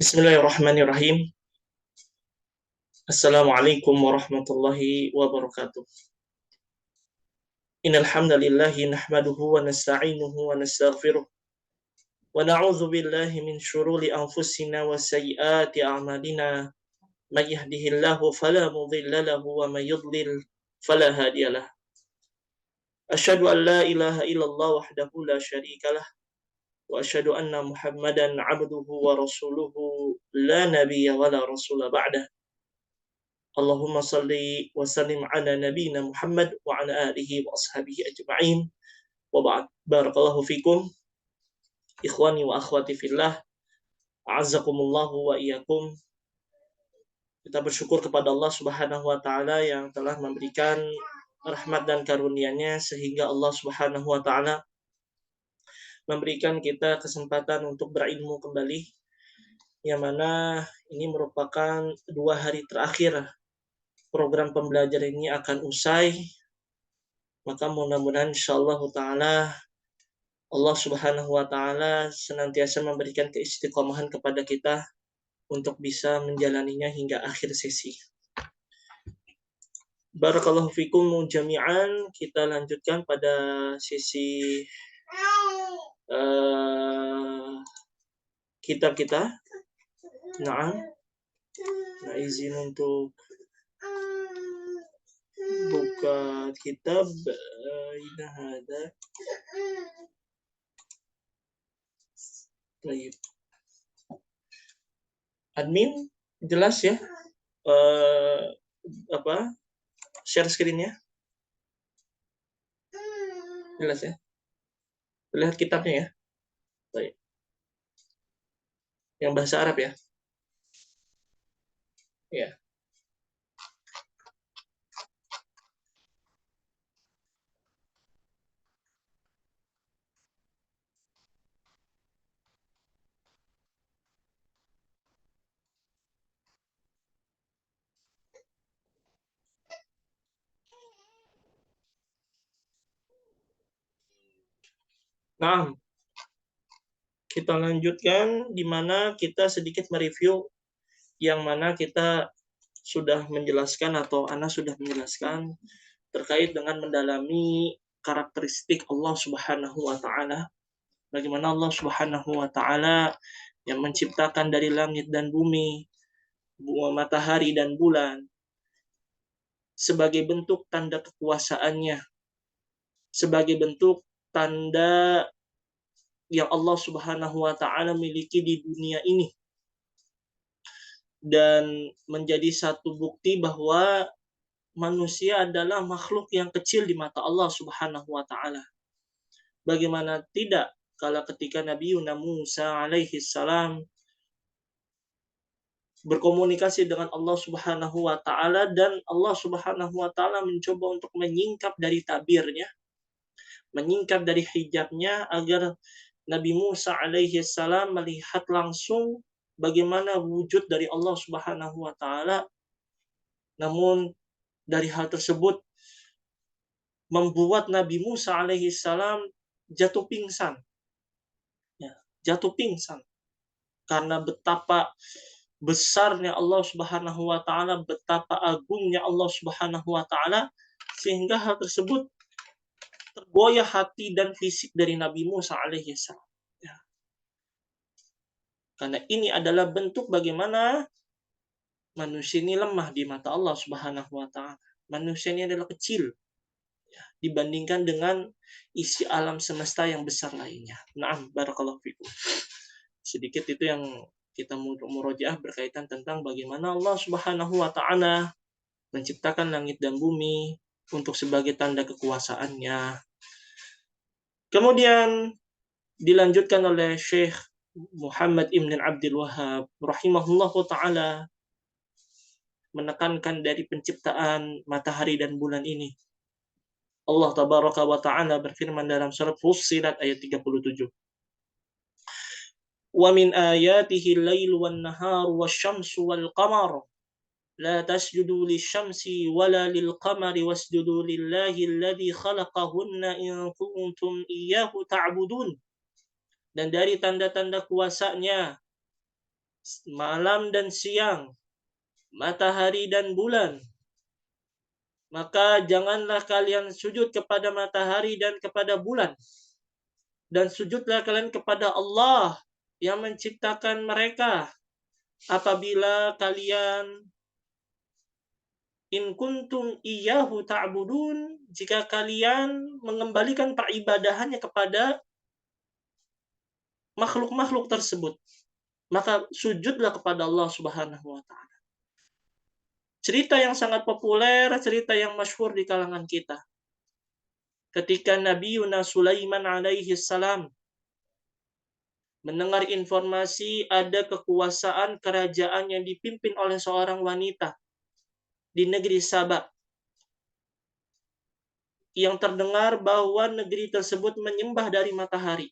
Bismillahirrahmanirrahim. Assalamualaikum warahmatullahi wabarakatuh. Innal hamdalillahi nahmaduhu wa nasta'inuhu wa nastaghfiruh wa na'udzu billahi min shururi anfusina wa sayyiati a'malina. May yahdihillahu fala mudilla lahu wa may yudlil fala hadiyalah. Asyhadu an la ilaha illallah wahdahu la syarikalah wa asyhadu anna Muhammadan 'abduhu wa rasuluhu la nabiyya wa la rasula ba'dah. Allahumma salli wa sallim ala nabiyyina Muhammad wa ala alihi wa ashabihi ajma'in. Wa ba'd. Barakallahu fikum ikhwani wa akhwati fillah. A'azzakumullahu wa iyyakum. Kita bersyukur kepada Allah Subhanahu wa taala yang telah memberikan rahmat dan karunia-Nya sehingga Allah Subhanahu wa taala memberikan kita kesempatan untuk berilmu kembali, yang mana ini merupakan 2 hari terakhir program pembelajaran ini akan usai. Maka mudah-mudahan insyaallah ta'ala Allah Subhanahu wa ta'ala senantiasa memberikan keistiqomahan kepada kita untuk bisa menjalaninya hingga akhir sesi. Barakallahu fikum jami'an. Kita lanjutkan pada sesi kitab kita. Nah, izin untuk buka kitab ini ada. Baik. Admin jelas ya? Share screen-nya? Jelas ya? Lihat kitabnya ya? Baik. Yang bahasa Arab ya? Ya. Nah, kita lanjutkan di mana kita sedikit mereview yang mana kita sudah menjelaskan atau Ana sudah menjelaskan terkait dengan mendalami karakteristik Allah Subhanahu wa taala. Bagaimana Allah Subhanahu wa taala yang menciptakan dari langit dan bumi, matahari dan bulan sebagai bentuk tanda kekuasaannya, sebagai bentuk tanda yang Allah Subhanahu wa taala miliki di dunia ini, dan menjadi satu bukti bahwa manusia adalah makhluk yang kecil di mata Allah Subhanahu wa taala. Bagaimana tidak kala ketika Nabi Musa alaihi salam berkomunikasi dengan Allah Subhanahu wa taala, dan Allah Subhanahu wa taala mencoba untuk menyingkap dari tabirnya, menyingkap dari hijabnya agar Nabi Musa alaihi salam melihat langsung bagaimana wujud dari Allah Subhanahu wa taala. Namun dari hal tersebut membuat Nabi Musa alaihi salam jatuh pingsan. Ya, jatuh pingsan karena betapa besarnya Allah Subhanahu wa taala, betapa agungnya Allah Subhanahu wa taala, sehingga hal tersebut tergoyah hati dan fisik dari Nabi Musa alaihi salam. Ya. Karena ini adalah bentuk bagaimana manusia ini lemah di mata Allah Subhanahu wa taala. Manusia ini adalah kecil ya, dibandingkan dengan isi alam semesta yang besar lainnya. Naam, barakallahu fikum. Sedikit itu yang kita murojaah berkaitan tentang bagaimana Allah Subhanahu wa taala menciptakan langit dan bumi untuk sebagai tanda kekuasaannya. Kemudian dilanjutkan oleh Syekh Muhammad Ibn Abdul Wahhab rahimahullahu taala menekankan dari penciptaan matahari dan bulan ini. Allah tabaraka wa taala berfirman dalam surat Fussilat ayat 37. Wa min ayatihi al-lail wan nahar wasyamsu wal qamar la tasjudu lisyamsi wala lilqamari wasjudu lillahi alladzi khalaqahunna in kuntum iyyahu ta'budun. Dan dari tanda-tanda kuasanya malam dan siang, matahari dan bulan, maka janganlah kalian sujud kepada matahari dan kepada bulan, dan sujudlah kalian kepada Allah yang menciptakan mereka. Apabila kalian in kuntum iyyahu ta'budun, jika kalian mengembalikan peribadahannya kepada makhluk-makhluk tersebut, maka sujudlah kepada Allah Subhanahu wa taala. Cerita yang sangat populer, cerita yang masyhur di kalangan kita. Ketika Nabi Yuna Sulaiman alaihi salam mendengar informasi ada kekuasaan kerajaan yang dipimpin oleh seorang wanita di negeri Sabah, yang terdengar bahwa negeri tersebut menyembah dari matahari.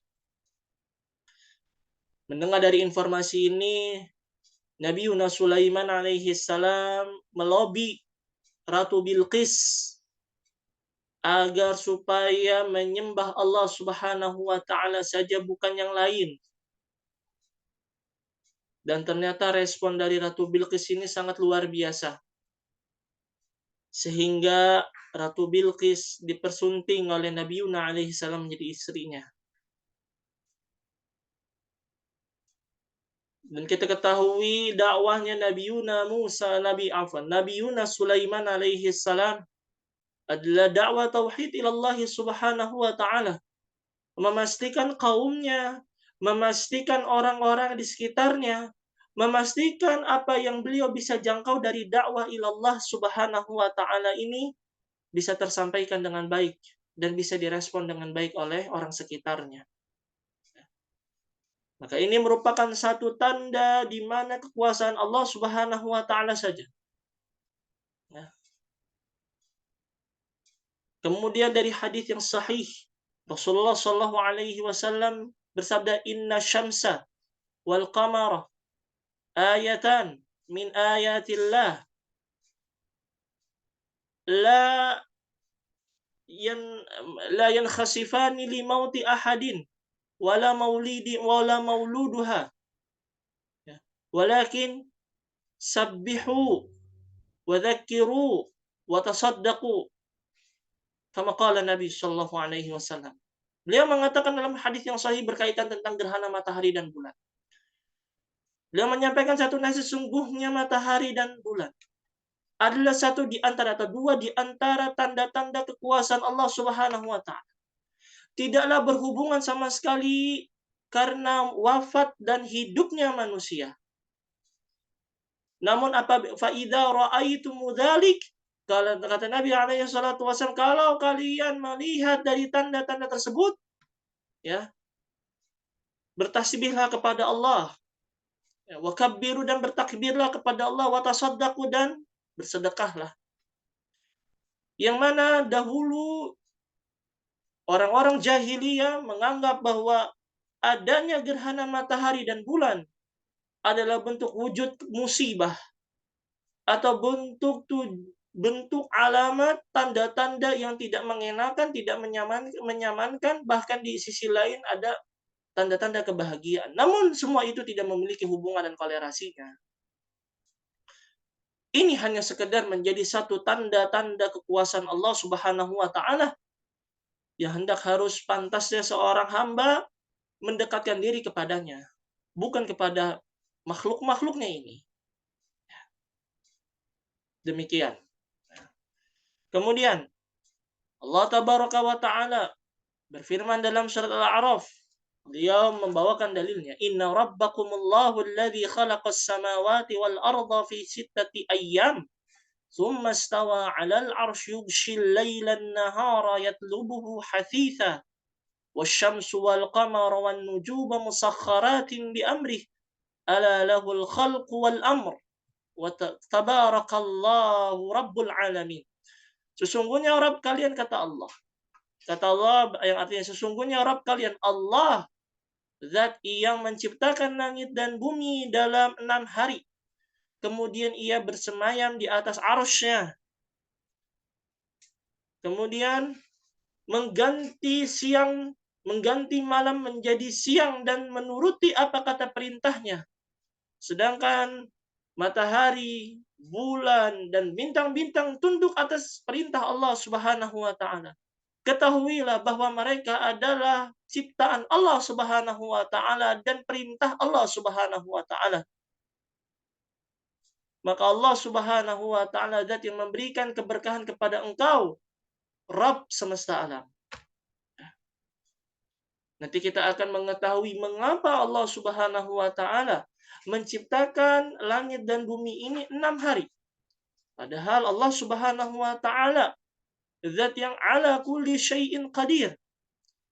Mendengar dari informasi ini, Nabi Yuna Sulaiman alaihi salam melobi Ratu Bilqis agar supaya menyembah Allah Subhanahu wa taala saja, bukan yang lain. Dan ternyata respon dari Ratu Bilqis ini sangat luar biasa. Sehingga Ratu Bilqis dipersunting oleh Nabi Yuna alaihi salam menjadi istrinya. Dan kita ketahui dakwahnya Nabi Yuna Sulaiman alaihi salam adalah dakwah tauhid ilallah Subhanahu wa taala. Memastikan kaumnya, memastikan orang-orang di sekitarnya, memastikan apa yang beliau bisa jangkau dari dakwah ilallah Subhanahu wa taala ini bisa tersampaikan dengan baik dan bisa direspon dengan baik oleh orang sekitarnya. Maka ini merupakan satu tanda di mana kekuasaan Allah Subhanahu wa taala saja. Nah, kemudian dari hadis yang sahih, Rasulullah Shallallahu alaihi wasallam bersabda, "Inna syamsa wal qamara ayatan min ayatillah la yan la yankhasifani li mauti ahadin wala mauluduha, ya. Walakin sabbihu wa dzakkiru wa tasaddaqu." Kama qala Nabi sallallahu alaihi wasallam. Beliau mengatakan dalam hadis yang sahih berkaitan tentang gerhana matahari dan bulan. Beliau menyampaikan satu nasi, sesungguhnya matahari dan bulan adalah satu di antara atau dua di antara tanda-tanda kekuasaan Allah Subhanahu wa taala. Tidaklah berhubungan sama sekali karena wafat dan hidupnya manusia. Namun apa fa idza ra'aitum dzalik, kalau kata Nabi alaihi salatu wasallam, kalau kalian melihat dari tanda-tanda tersebut, ya, bertasbihlah kepada Allah, ya, wa kabbiru, dan bertakbirlah kepada Allah, wa tasaddaqu, dan bersedekahlah. Yang mana dahulu orang-orang jahiliyah menganggap bahwa adanya gerhana matahari dan bulan adalah bentuk wujud musibah atau bentuk alamat tanda-tanda yang tidak mengenakan, tidak menyamankan, bahkan di sisi lain ada tanda-tanda kebahagiaan. Namun semua itu tidak memiliki hubungan dan kolerasinya. Ini hanya sekedar menjadi satu tanda-tanda kekuasaan Allah Subhanahu wa taala yang hendak harus pantasnya seorang hamba mendekatkan diri kepadanya, bukan kepada makhluk-makhluknya ini. Demikian. Kemudian Allah Tabaraka wa Ta'ala berfirman dalam surat Al-A'raf. Beliau membawakan dalilnya. Inna rabbakumullahu alladhi khalaqas samawati wal arda fi sittati ayyam. Thumma istawa 'alal 'arsy yughshil laila an-nahara yatlubuhu hathitha. Wasyamsu wal qamara wan nujuma musakhkharatin bi amrih. Ala lahul khalqu wal amr. Wa tabarakallahu rabbul alamin. Sesungguhnya Rabb kalian, kata Allah. Kata Allah yang artinya sesungguhnya Rabb kalian Allah, zat yang menciptakan langit dan bumi dalam 6 hari. Kemudian ia bersemayam di atas arsy-Nya. Kemudian mengganti malam menjadi siang dan menuruti apa kata perintahnya. Sedangkan matahari, bulan, dan bintang-bintang tunduk atas perintah Allah Subhanahu wa Ta'ala. Ketahuilah bahwa mereka adalah ciptaan Allah Subhanahu wa Ta'ala dan perintah Allah Subhanahu wa Ta'ala. Maka Allah Subhanahu wa Ta'ala zat yang memberikan keberkahan kepada engkau, Rabb semesta alam. Nanti kita akan mengetahui mengapa Allah Subhanahu wa Ta'ala menciptakan langit dan bumi ini 6 hari. Padahal Allah Subhanahu wa Ta'ala zat yang ala kulli syai'in qadir,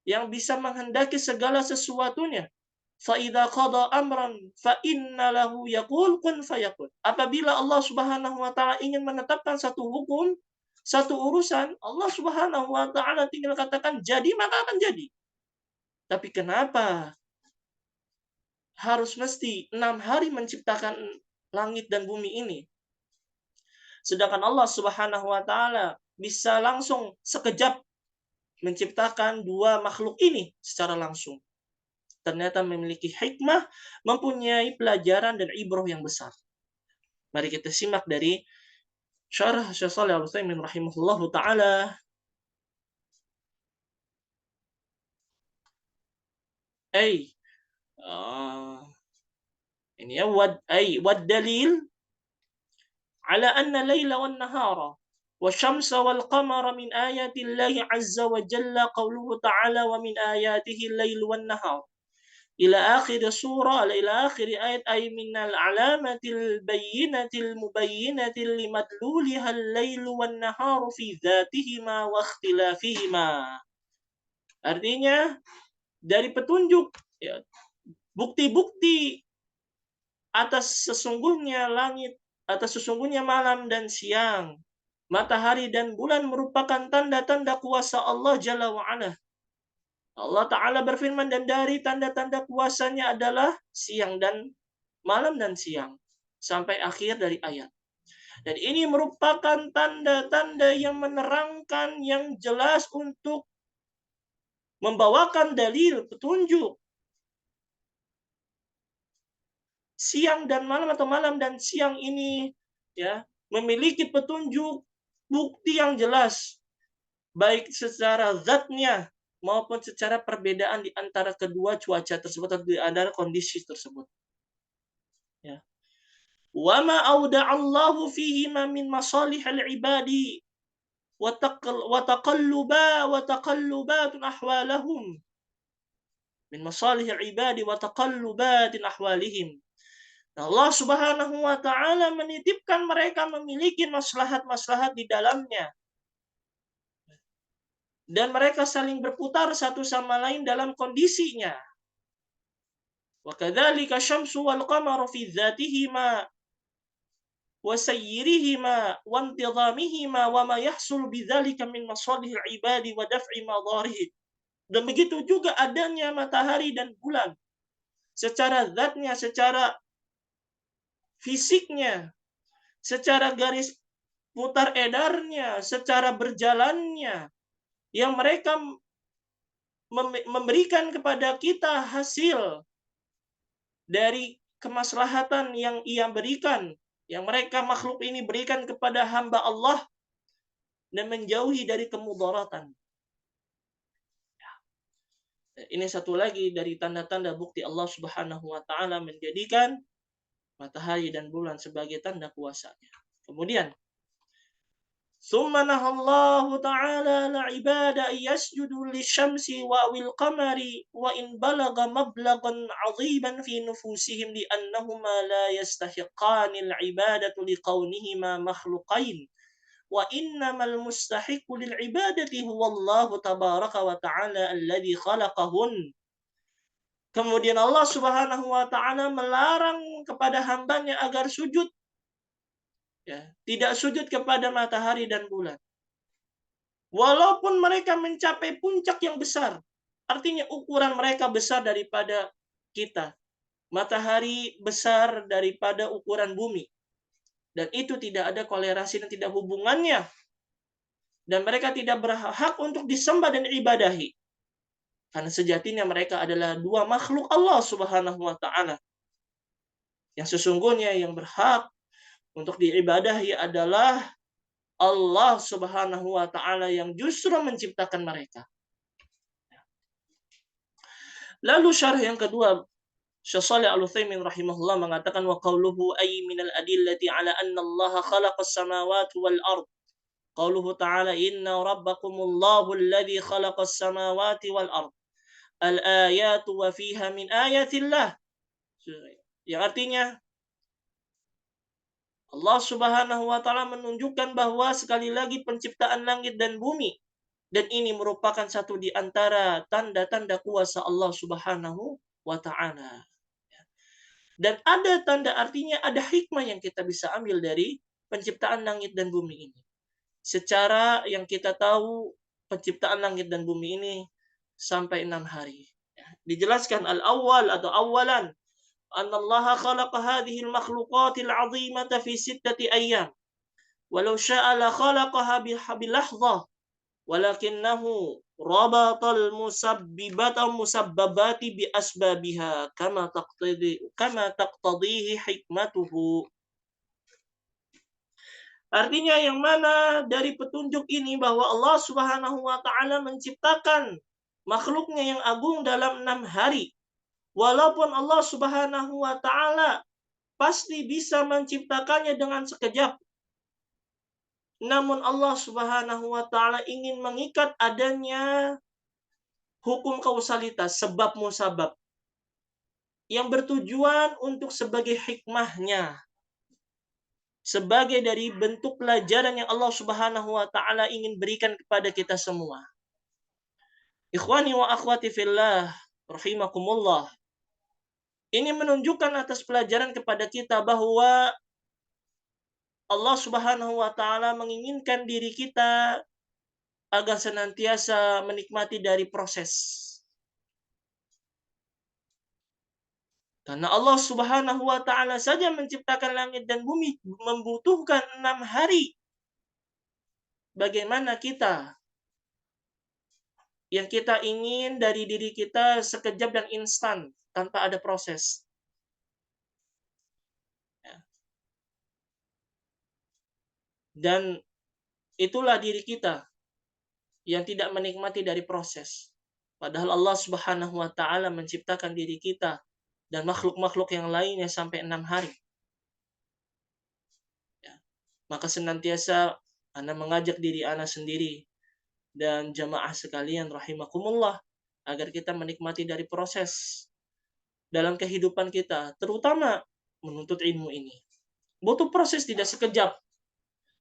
yang bisa menghendaki segala sesuatunya. Fa'idha qada amran fa'inna lahu yaqul kun fayakun. Apabila Allah Subhanahu wa Ta'ala ingin menetapkan satu hukum, satu urusan, Allah Subhanahu wa Ta'ala tinggal katakan jadi, maka akan jadi. Tapi kenapa harus mesti 6 hari menciptakan langit dan bumi ini? Sedangkan Allah Subhanahu wa Ta'ala bisa langsung sekejap menciptakan dua makhluk ini secara langsung. Ternyata memiliki hikmah, mempunyai pelajaran dan ibrah yang besar. Mari kita simak dari Syarah Syekh Shalih Al-Utsaimin rahimahullahu taala. Ini ya wad dalil ala anna laila wan nahara والشمس والقمر من آيات الله عز وجل قوله تعالى ومن آياته الليل والنهار إلى آخر سورة إلى آخر آية أي من العلامة البينة المبينة لمدلولها الليل والنهار في ذاتهما واختلافهما. Artinya dari petunjuk, ya, bukti-bukti atas sesungguhnya langit, atas sesungguhnya malam dan siang, matahari dan bulan merupakan tanda-tanda kuasa Allah Jalla wa'ala. Allah Ta'ala berfirman, dan dari tanda-tanda kuasanya adalah siang dan malam dan siang. Sampai akhir dari ayat. Dan ini merupakan tanda-tanda yang menerangkan, yang jelas untuk membawakan dalil, petunjuk. Siang dan malam atau malam dan siang ini ya memiliki petunjuk, bukti yang jelas, baik secara zatnya maupun secara perbedaan di antara kedua cuaca tersebut atau di antara kondisi tersebut. Ya. Wa ma auda'allahu fihi ma min masalihil ibadi wa taqallubatun ahwalahum min masalihil ibadi wa taqallubatin ahwalihim. Allah Subhanahu wa Ta'ala menitipkan mereka memiliki maslahat-maslahat di dalamnya. Dan mereka saling berputar satu sama lain dalam kondisinya. Wa kadzalika syamsu wal qamaru fi dzatihima wa sayyirihima wa intizamihima wa ma yahsul bidzalika min masalihil ibadi wa daf'i madharih. Dan begitu juga adanya matahari dan bulan. Secara zatnya, secara fisiknya, secara garis putar edarnya, secara berjalannya, yang mereka memberikan kepada kita hasil dari kemaslahatan yang ia berikan, yang mereka makhluk ini berikan kepada hamba Allah, dan menjauhi dari kemudaratan. Ini satu lagi dari tanda-tanda bukti Allah Subhanahu wa Ta'ala menjadikan matahari dan bulan sebagai tanda kuasanya. Kemudian, summa nahallahu ta'ala la'ibada yasjudu lisyamsi wa wil qamari wa in balaga mablagan 'aziman fi nufusihim li annahuma la yastahiqani al-'ibadatu liqaunihima makhluqain wa innamal mustahiqu lil 'ibadati huwa Allah tabaraka wa ta'ala alladhi khalaqahun. Kemudian Allah Subhanahu wa Ta'ala melarang kepada hambanya agar sujud, ya, tidak sujud kepada matahari dan bulan. Walaupun mereka mencapai puncak yang besar, artinya ukuran mereka besar daripada kita. Matahari besar daripada ukuran bumi. Dan itu tidak ada kolerasi dan tidak hubungannya. Dan mereka tidak berhak untuk disembah dan ibadahi. Karena sejatinya mereka adalah dua makhluk Allah Subhanahu wa Ta'ala. Yang sesungguhnya yang berhak untuk diibadahi adalah Allah Subhanahu wa taala yang justru menciptakan mereka. Lalu syarah yang kedua, Syekh Shalih Al-Utsaimin rahimahullah mengatakan wa qauluhu ay min al-adillati ala anna Allah khalaqa as-samawati wal ard. Qauluhu ta'ala inna rabbakumullahu alladhi khalaqa as-samawati wal ard. Al-ayatu wa fiha min ayatillah. Yang artinya Allah Subhanahu wa taala menunjukkan bahwa sekali lagi penciptaan langit dan bumi, dan ini merupakan satu di antara tanda-tanda kuasa Allah Subhanahu wa taala. Dan ada tanda, artinya ada hikmah yang kita bisa ambil dari penciptaan langit dan bumi ini. Secara yang kita tahu penciptaan langit dan bumi ini sampai 6 hari. Dijelaskan al-awwal atau awalan anna Allah khalaqa hadhihi al-makhluqatil 'azimata fi 6 ayyam. Walau syaa la khalaqaha bilahdhah walakinnahu rabatal musabbabati bi asbabiha kama taqtadihi hikmatuhu. Artinya yang mana dari petunjuk ini bahwa Allah Subhanahu wa taala menciptakan makhluknya yang agung dalam 6 hari. Walaupun Allah Subhanahu wa taala pasti bisa menciptakannya dengan sekejap. Namun Allah Subhanahu wa taala ingin mengikat adanya hukum kausalitas, sebab musabab, yang bertujuan untuk sebagai hikmahnya, sebagai dari bentuk pelajaran yang Allah Subhanahu wa taala ingin berikan kepada kita semua. Ikhwani wa akhwati fillah, rahimakumullah. Ini menunjukkan atas pelajaran kepada kita bahwa Allah Subhanahu wa taala menginginkan diri kita agar senantiasa menikmati dari proses. Karena Allah Subhanahu wa taala saja menciptakan langit dan bumi membutuhkan 6 hari. Bagaimana kita yang kita ingin dari diri kita sekejap dan instan tanpa ada proses. Dan itulah diri kita yang tidak menikmati dari proses. Padahal Allah Subhanahu wa taala menciptakan diri kita dan makhluk-makhluk yang lainnya sampai 6 hari. Ya. Maka senantiasa Anda mengajak diri Anda sendiri dan jamaah sekalian rahimakumullah agar kita menikmati dari proses dalam kehidupan kita, terutama menuntut ilmu ini. Butuh proses, tidak sekejap.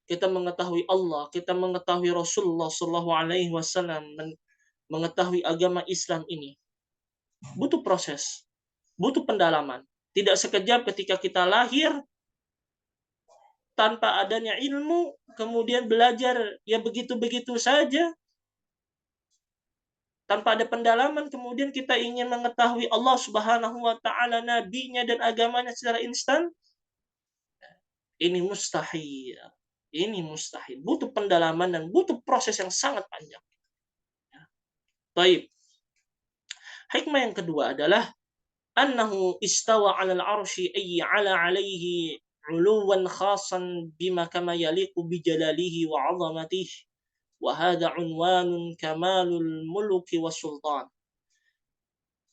Kita mengetahui Allah, kita mengetahui Rasulullah Shallallahu Alaihi Wasallam, mengetahui agama Islam ini. Butuh proses, butuh pendalaman. Tidak sekejap ketika kita lahir tanpa adanya ilmu, kemudian belajar ya begitu-begitu saja, tanpa ada pendalaman, kemudian kita ingin mengetahui Allah Subhanahu wa taala, nabinya dan agamanya secara instan. Ini mustahil. Ini mustahil. Butuh pendalaman dan butuh proses yang sangat panjang. Baik. Hikmah yang kedua adalah annahu istawa 'alal 'arsy ay 'ala 'alaihi 'uluwan khasan bima kama yaliqu bi jalalihi wa 'azamatihi. Wa hadha 'unwanun kamalul muluki wasultan.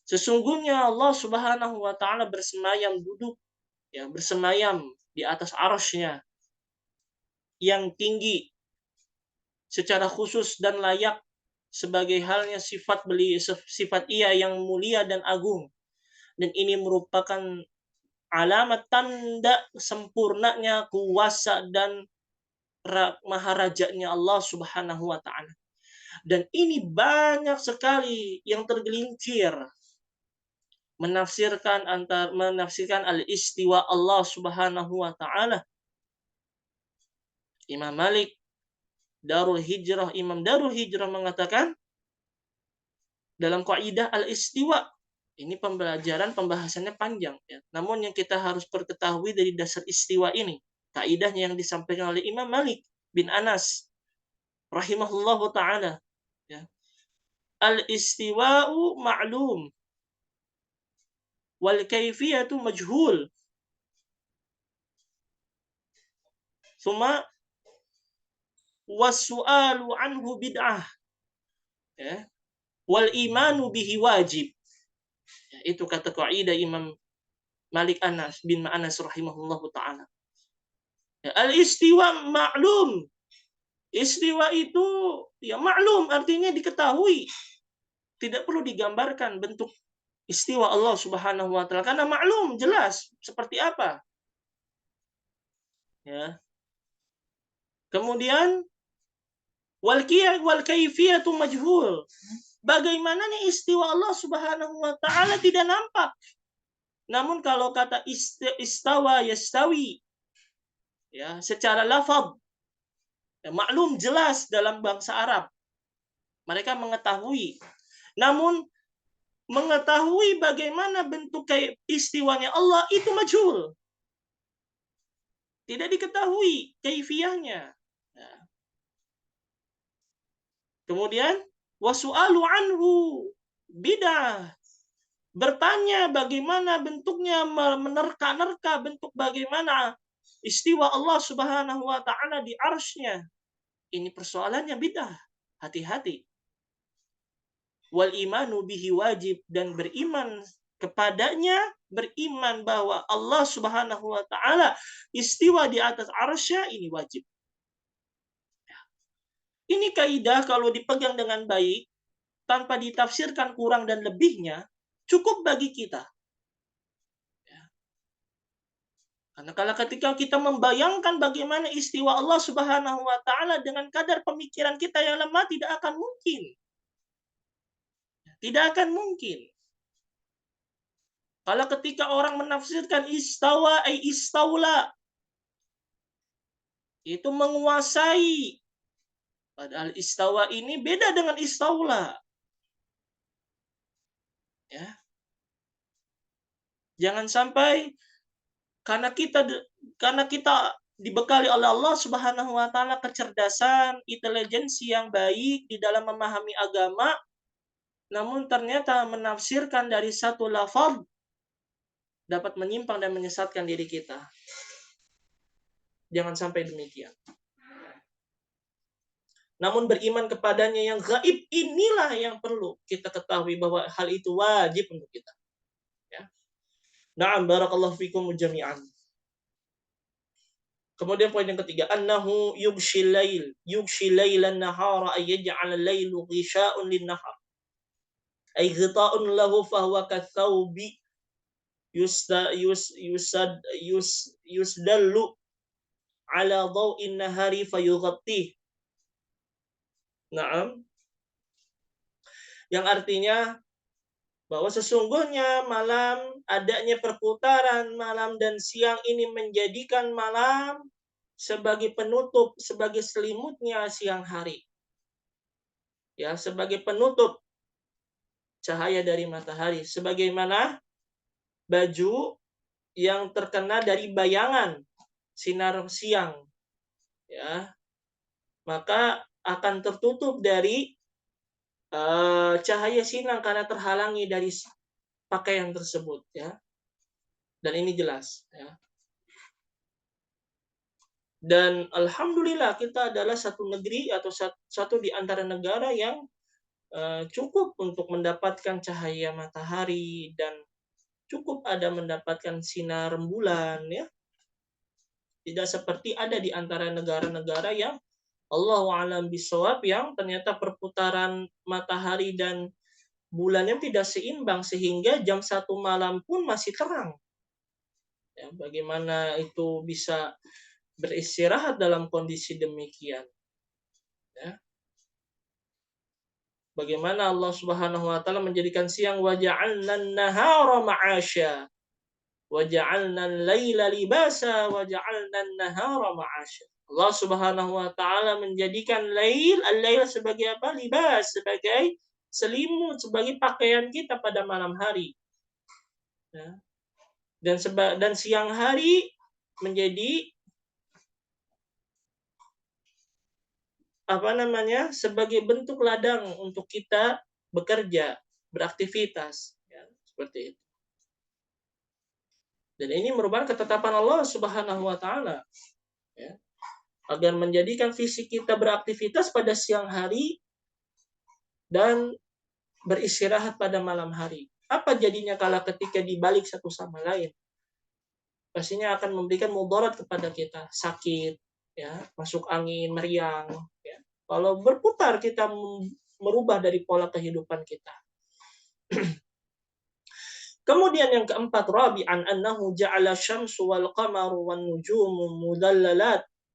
Sesungguhnya Allah Subhanahu wa taala bersemayam duduk, ya, bersemayam di atas arsy-Nya yang tinggi secara khusus dan layak sebagai halnya sifat ia yang mulia dan agung, dan ini merupakan alamat tanda sempurnanya kuasa dan maharajanya Allah Subhanahu wa taala. Dan ini banyak sekali yang tergelincir menafsirkan al-istiwa Allah Subhanahu wa taala. Imam Malik Imam Darul Hijrah mengatakan dalam kaidah al-istiwa, ini pembahasannya panjang ya. Namun yang kita harus ketahui dari dasar istiwa ini, kaidahnya yang disampaikan oleh Imam Malik bin Anas rahimahullahu taala, ya. Al-istiwa'u ma'lum wal kaifiyatu majhul. Summa wasu'alu anhu bid'ah. Ya. Wal imanu bihi wajib. Ya, itu kata kaidah Imam Malik Anas bin Anas rahimahullahu taala. Ya, al-istiwa ma'lum. Istiwa itu ya maklum, artinya diketahui. Tidak perlu digambarkan bentuk istiwa Allah Subhanahu wa taala karena maklum, jelas seperti apa. Ya. Kemudian wal kaifiyatu majhul. Bagaimana nih istiwa Allah Subhanahu wa taala tidak nampak. Namun kalau kata istawa yastawi, ya, secara lafaz, ya, maklum jelas dalam bangsa Arab. Mereka mengetahui. Namun mengetahui bagaimana bentuk istiwanya Allah itu majhul. Tidak diketahui kaifiyahnya. Ya. Kemudian wasu'alu anhu bid'ah. Bertanya bagaimana bentuknya, menerka-nerka bentuk bagaimana istiwa Allah Subhanahu wa taala di arsy-Nya. Ini persoalannya bid'ah. Hati-hati. Wal imanu bihi wajib, dan beriman kepadanya, beriman bahwa Allah Subhanahu wa taala istiwa di atas arsy-Nya ini wajib. Ini kaidah kalau dipegang dengan baik tanpa ditafsirkan kurang dan lebihnya, cukup bagi kita. Karena kalau ketika kita membayangkan bagaimana istiwa Allah Subhanahu wa taala dengan kadar pemikiran kita yang lemah, tidak akan mungkin. Tidak akan mungkin. Kalau ketika orang menafsirkan istawa ay istaula, itu menguasai. Padahal istawa ini beda dengan istaula. Ya. Jangan sampai karena kita dibekali oleh Allah Subhanahu wa taala kecerdasan, intelijensi yang baik di dalam memahami agama, namun ternyata menafsirkan dari satu lafaz dapat menyimpang dan menyesatkan diri kita. Jangan sampai demikian. Namun beriman kepadanya yang gaib, inilah yang perlu kita ketahui bahwa hal itu wajib untuk kita. Ya. Na'am, barakallahu fikum jami'an. Kemudian poin yang ketiga, annahu yugshil lailan nahara ay yaj'al al-lailu ghisha'un lin-nahar. Ay ghita'un lahu fa huwa kathawbi yusdallu ala dhaw'in nahari fayughattih. Naam. Yang artinya bahwa sesungguhnya malam, adanya perputaran malam dan siang ini menjadikan malam sebagai penutup, sebagai selimutnya siang hari. Ya, sebagai penutup cahaya dari matahari, sebagaimana baju yang terkena dari bayangan sinar siang, ya, maka akan tertutup dari cahaya sinar karena terhalangi dari pakaian tersebut, ya. Dan ini jelas, ya. Dan alhamdulillah kita adalah satu negeri atau satu di antara negara yang cukup untuk mendapatkan cahaya matahari dan cukup ada mendapatkan sinar rembulan, ya. Tidak seperti ada di antara negara-negara yang Allahu a'lam bishawab yang ternyata perputaran matahari dan bulannya tidak seimbang sehingga jam 1 malam pun masih terang. Ya, bagaimana itu bisa beristirahat dalam kondisi demikian? Ya. Bagaimana Allah Subhanahu wa taala menjadikan siang wa ja'alna an-nahara ma'asya wa ja'alna al-laila libasa wa ja'alna an-nahara ma'asya. Allah Subhanahu wa taala menjadikan al-lail sebagai apa? Libas, sebagai selimut, sebagai pakaian kita pada malam hari. Ya. Dan siang hari menjadi sebagai bentuk ladang untuk kita bekerja, beraktivitas, ya, seperti itu. Dan ini merupakan ketetapan Allah Subhanahu wa taala, ya. agar menjadikan fisik kita beraktivitas pada siang hari dan beristirahat pada malam hari. Apa jadinya kala ketika dibalik satu sama lain? Pastinya akan memberikan mudarat kepada kita, sakit, ya, masuk angin, meriang, ya. Kalau berputar kita merubah dari pola kehidupan kita. Kemudian yang keempat, rabi'an annahu ja'ala syamsu wal qamaru wan nujumu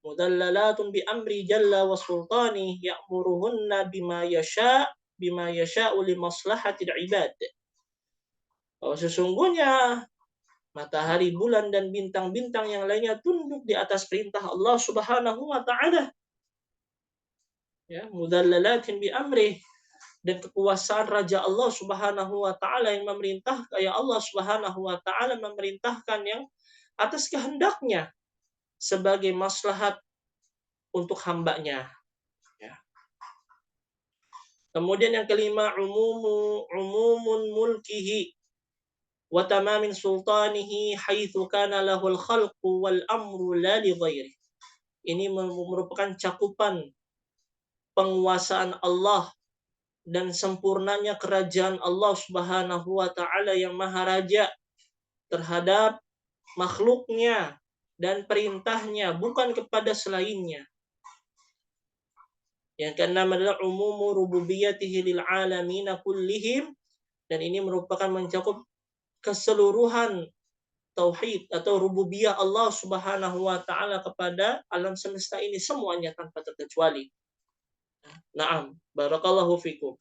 mudallalatun bi amri jalla wa sultani ya'muruhunna bima yasha'u li maslahatil ibad. Bahwa sesungguhnya matahari, bulan, dan bintang-bintang yang lainnya tunduk di atas perintah Allah Subhanahu wa taala. Ya, mudallalatin bi amri, dan kekuasaan Raja Allah Subhanahu wa taala yang memerintah, kayak Allah Subhanahu wa taala memerintahkan yang atas kehendaknya sebagai maslahat untuk hambanya. Ya. Kemudian yang kelima, umumun mulkihi wa tamamin sultanihi haitsu kana lahul khalqu wal amru la li ghairi. Ini merupakan cakupan penguasaan Allah dan sempurnanya kerajaan Allah Subhanahu wa taala yang Maha Raja terhadap makhluknya dan perintahnya, bukan kepada selainnya. Yang keenam adalah umumu rububiyatihi lil alamin kullihim, dan ini merupakan mencakup keseluruhan tauhid atau rububiyah Allah Subhanahu wa taala kepada alam semesta ini semuanya tanpa terkecuali. Naam, barakallahu fikum.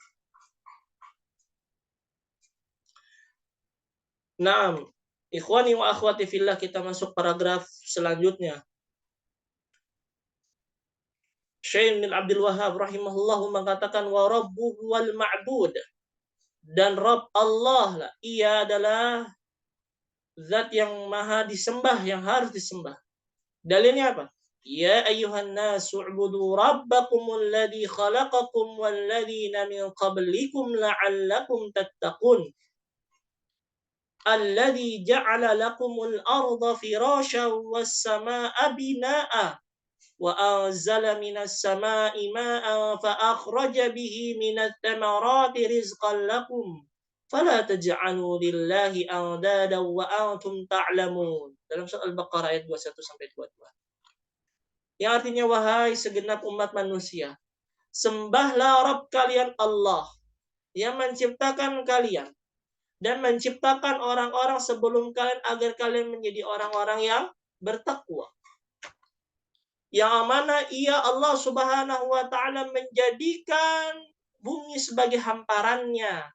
Naam, ikhwani wa akhwati fillah, kita masuk paragraf selanjutnya. Syekh bin Abdul Wahhab rahimahullahu mengatakan wa rabbuhu wal ma'bud, dan Rabb Allah lah, ia adalah zat yang maha disembah, yang harus disembah. Dalilnya apa? Ya ayyuhan nasu ubudu rabbakumul ladzi khalaqakum wal ladzina min qablikum la'allakum tattaqun. Alladzi ja'ala lakumul arda firasyan was samaa'a binaa'a wa anzala minas samaa'i maa'an fa akhraja bihi minats thamarati rizqan lakum fala taj'alu lillahi andadan wa antum ta'lamun. Dalam surah Al-Baqarah ayat 21 sampai 22. Yang artinya, wahai segenap umat manusia, sembahlah Rabb kalian Allah yang menciptakan kalian dan menciptakan orang-orang sebelum kalian agar kalian menjadi orang-orang yang bertakwa. Yang mana ia Allah Subhanahu wa taala menjadikan bumi sebagai hamparannya,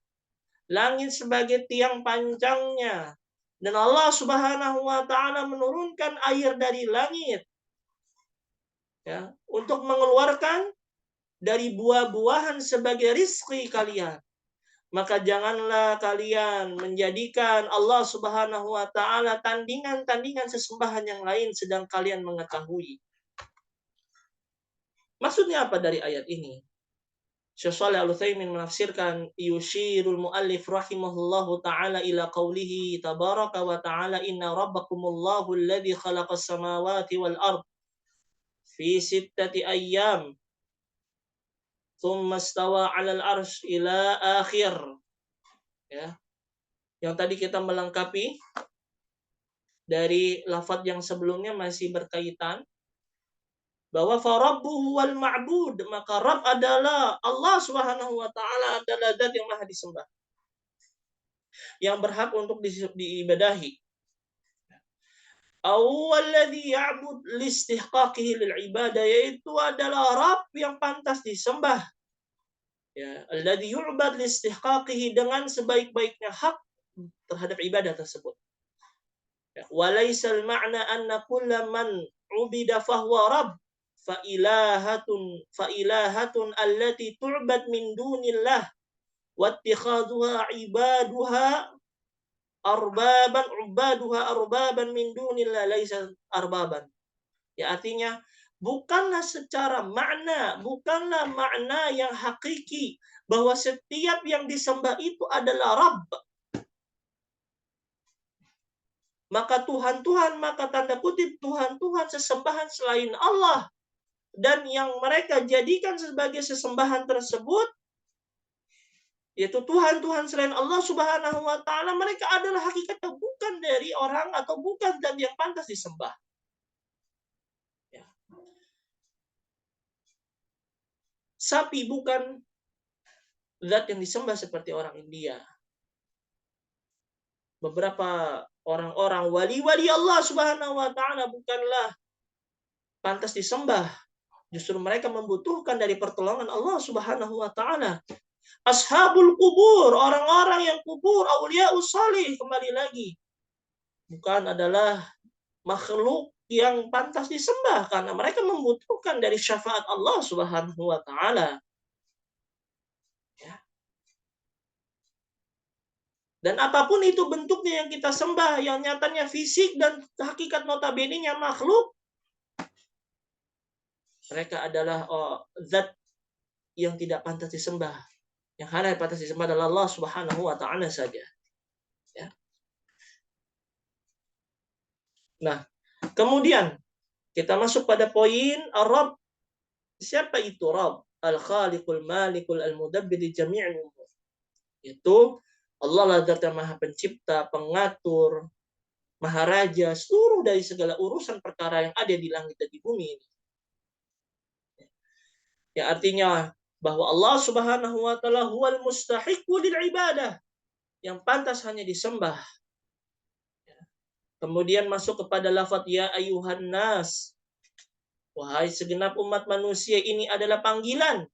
langit sebagai tiang panjangnya, dan Allah Subhanahu wa taala menurunkan air dari langit, ya, untuk mengeluarkan dari buah-buahan sebagai rizki kalian. Maka janganlah kalian menjadikan Allah Subhanahu wa taala tandingan-tandingan sesembahan yang lain sedang kalian mengetahui. Maksudnya apa dari ayat ini? Syekh Shalih Al-Utsaimin menafsirkan, yushirul muallif rahimahullahu taala ila qaulihi tabaraka wa taala inna rabbakumullahu alladzi khalaqas samawati wal ard fi sittati ayyam thumma istawa 'alal arsy ila akhir. Ya. Yang tadi kita melengkapi dari lafaz yang sebelumnya masih berkaitan bahwa farabbuhu wal ma'bud, maka Rabb adalah Allah Subhanahu wa taala adalah zat yang maha disembah, yang berhak untuk diibadahi. Awalladzi ya'bud listihqaqihi lil ibadah, yaitu adalah Rabb yang pantas disembah. Ya, alladzi yu'bad listihqaqihi, dengan sebaik-baiknya hak terhadap ibadah tersebut. Ya, walaisal ma'na anna kullaman ubida fahuwa Rabb fa'ilahatun allati tu'bad min dunillah wattikhaduha ibaduha arbaban min dunillah laisa arbaban. Ya, artinya bukanlah makna yang hakiki bahwa setiap yang disembah itu adalah Rabb. Maka tanda kutip Tuhan sesembahan selain Allah dan yang mereka jadikan sebagai sesembahan tersebut, yaitu Tuhan-Tuhan selain Allah Subhanahu wa Ta'ala, mereka adalah hakikatnya bukan dari orang atau bukan dan yang pantas disembah. Ya. Sapi bukan zat yang disembah seperti orang India. Beberapa orang-orang wali-wali Allah Subhanahu wa Ta'ala bukanlah pantas disembah. Justru mereka membutuhkan dari pertolongan Allah Subhanahu wa Ta'ala. Ashabul kubur, orang-orang yang kubur, auliyaus salih, kembali lagi, bukan adalah makhluk yang pantas disembah karena mereka membutuhkan dari syafaat Allah Subhanahu wa Ta'ala. Ya. Dan apapun itu bentuknya yang kita sembah, yang nyatanya fisik dan hakikat notabene-nya makhluk, mereka adalah zat yang tidak pantas disembah. Yang hanya pantas disembah adalah Allah Subhanahu wa Ta'ala saja. Ya. Nah, kemudian kita masuk pada poin Ar-Rabb. Siapa itu Rabb? Al-Khaliqul Malikul Al-Mudabbir di jami'il umur. Itu Allah lah zat yang maha pencipta, pengatur, maharaja, seluruh dari segala urusan perkara yang ada di langit dan di bumi ini. Ya, artinya bahwa Allah Subhanahu wa Ta'ala huwal mustahiqqu lil ibadah, yang pantas hanya disembah. Kemudian masuk kepada lafaz ya ayuhan nas. Wahai segenap umat manusia, ini adalah panggilan.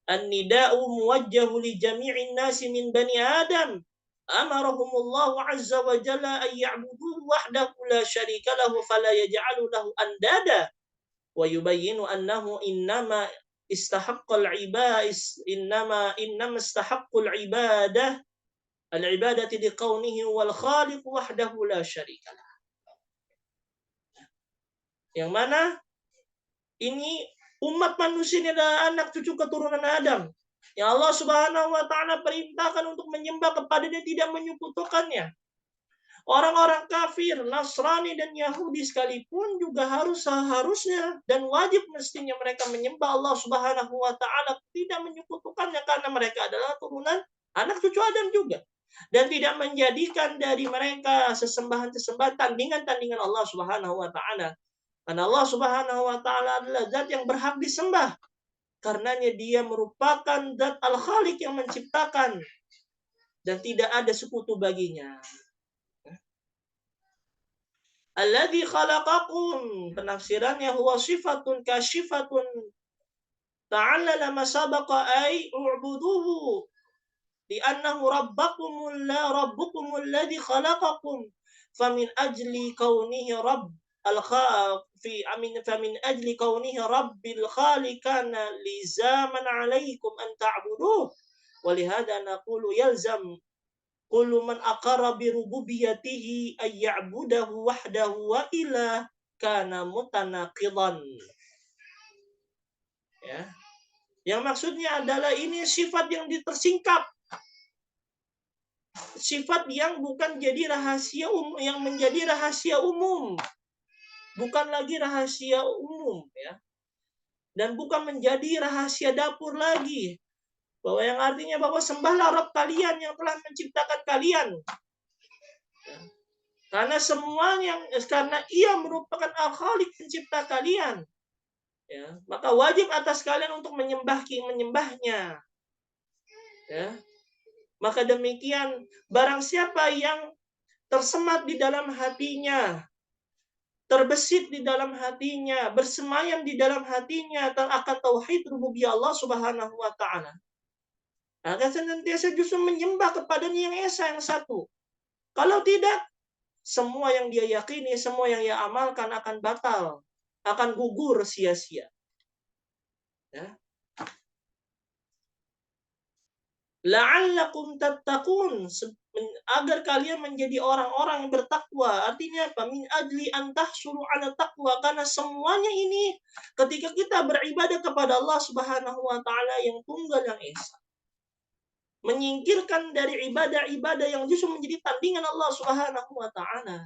An-nida'u muwajjahu li jami'in nasi min bani Adam. Amarahumullahu azza wa jalla an ya'buduhu wahdahu la syarika lahu fala yaj'alu lahu andada wa yubayyinu annahu innama istahaqqal ibadah innama istahaqqul ibadah al-ibadati liqaunihi wal khaliq wahdahu la syarika lahu. Yang mana ini umat manusia ini adalah anak cucu keturunan Adam yang Allah Subhanahu wa Ta'ala perintahkan untuk menyembah kepada Dia, tidak menyekutukannya. Orang-orang kafir, Nasrani dan Yahudi sekalipun juga seharusnya dan wajib mestinya mereka menyembah Allah Subhanahu wa Ta'ala, tidak menyekutukannya karena mereka adalah turunan anak cucu Adam juga. Dan tidak menjadikan dari mereka sesembahan-sesembahan tandingan-tandingan Allah Subhanahu wa Ta'ala. Karena Allah Subhanahu wa Ta'ala adalah zat yang berhak disembah. Karenanya Dia merupakan zat Al-Khaliq yang menciptakan dan tidak ada sekutu baginya. Alladzi khalaqakum, penafsirannya huwa sifatun kasyifatun ta'allala ma sabaqa ay u'buduhu li'annahu rabbakumul ladzi khalaqakum famin ajli kaunihi rabb فمن أجل كونه رب الخالق كان لزاما عليكم أن تعبدوه ولهذا نقول يلزم كل من أقر بربوبيته أن يعبده وحده وإلا كان متناقضا. Ya. Yang maksudnya adalah ini sifat yang tersingkap, sifat yang bukan jadi rahasia yang menjadi rahasia umum. Bukan lagi rahasia umum, ya, dan bukan menjadi rahasia dapur lagi, bahwa yang artinya bahwa sembahlah Rabb kalian yang telah menciptakan kalian, ya. Karena Ia merupakan Al-Khaliq pencipta kalian, ya, maka wajib atas kalian untuk menyembahnya, ya. Maka demikian barang siapa yang tersemat di dalam hatinya, terbesit di dalam hatinya, bersemayam di dalam hatinya akan tauhid rububiyah Allah Subhanahu wa Ta'ala, akan senantiasa justru menyembah kepada-Nya yang esa, yang satu. Kalau tidak, semua yang dia yakini, semua yang ia amalkan akan batal, akan gugur sia-sia. Ya. La'allakum tattaqun, agar kalian menjadi orang-orang yang bertakwa. Artinya apa? Min ajli an tahsulu ala taqwa, karena semuanya ini ketika kita beribadah kepada Allah Subhanahu wa Ta'ala yang tunggal, yang esa, menyingkirkan dari ibadah-ibadah yang justru menjadi tandingan Allah Subhanahu wa Ta'ala.